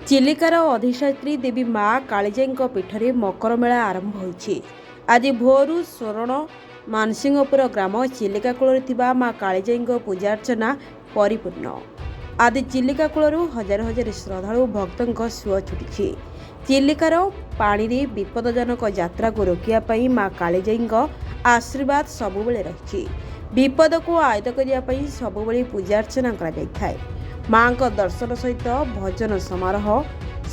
चिलिकार अधिष्ठात्री देवी माँ कालीजाई पीठरे मकर मेला आरंभ होइछि। आज भोरु स्वर्ण मानसिंहपुर ग्राम चिलिका कूल माँ कालीजाई पूजार्चना परिपूर्ण। आज चिलिका कूलू हजार हजार श्रद्धालु भक्तों सुଅ छुटी। चिलिकार पानी रे विपदजनक यात्रा को रोकिया माँ कालीजाई आशीर्वाद सबुबले रही। विपद को आयत्त करने सबुबले पूजार्चना कर माँ दर्शन सहित भजन समारोह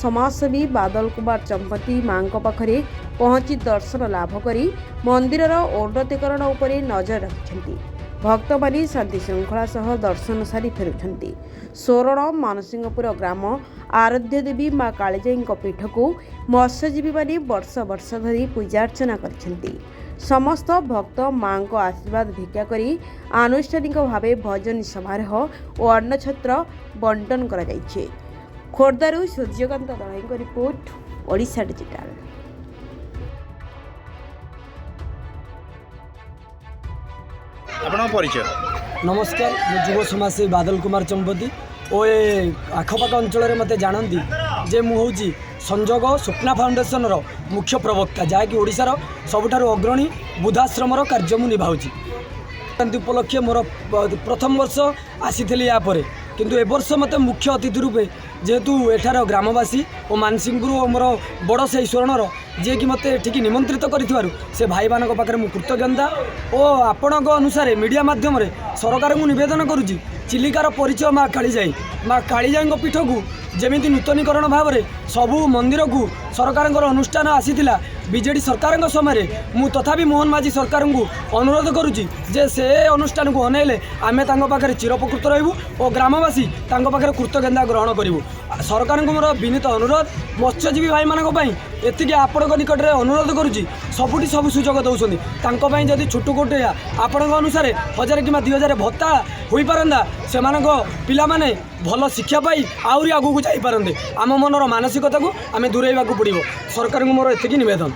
समाजसेवी बादल कुमार चंपती माँ पाखरे पहुंची दर्शन लाभ करी मंदिरर उन्नतीकरण उपरे नजर रखिछन्ति। भक्त मानी शांति श्रृंखला सह दर्शन सारी फेरुछन्ति। स्वर्ण मानसिंहपुर ग्राम आराध्य देवी माँ कालीजाई पीठ को मत्स्यजीवी मानी वर्ष वर्ष धरी पूजार्चना करिछन्ति। समस्त भक्त माँ को आशीर्वाद भिक्षा करी आनुष्ठानिक भावे भजन समारोह और अन्नछत्र बंटन करा जाइछे। खोर्धारू सूर्यकांत दलाई रिपोर्ट, ओडिशा डिजिटाल। परिचय नमस्कार, मैं युव समाजसेवी बादल कुमार चंपती और ये आखपाख अंचल मत जानती जे मुझे संजोग स्वप्ना फाउंडेशन मुख्य प्रवक्ता जहाँकि ओडिशार सबुठारु अग्रणी बुद्धाश्रम कार्य मु निभाऊँगी। उपलक्षे मोर प्रथम वर्ष आसी यापर किंतु ए वर्ष मत मुख्य अतिथि रूपे जेहेतु एठार ग्रामवासी और मानसिंहपुर और मोर बड़ से स्वर्णर जे कि मत ठीक निमंत्रित कर से भाई मान पाखे मुझे कृतज्ञता और आपण अनुसार मीडिया माध्यम सरकार को निवेदन करुच्ची चिलिकार परिचय माँ कालीजाई पीठ को जमी नूतनीकरण भाव में सबू मंदिर को सरकार अनुष्ठान आसीला बीजेडी सरकार समय मु तथापि मोहन माझी सरकार को अनुरोध करुच्ची जे से अनुष्ठान को अनेले आमे पाखे चिरपकृत रहबू और ग्रामवासी पाखे कृतज्ञता ग्रहण करूँ। सरकार को मोर विनीत अनुरोध मत्स्यजीवी भाई मानी एति आपण निकट में अनुरोध करुच्ची सबुठी सब सुजोग दौरान तांई जदि छोट कोटे आपण अनुसार 1000 कि 2000 भत्ता हो पारंदा से पिला माने भल शिक्षा पाई आहरी आगू को जापारते आम मनर मानसिकता को आम दूरेबा पड़ो। सरकार को मोर एति निवेदन।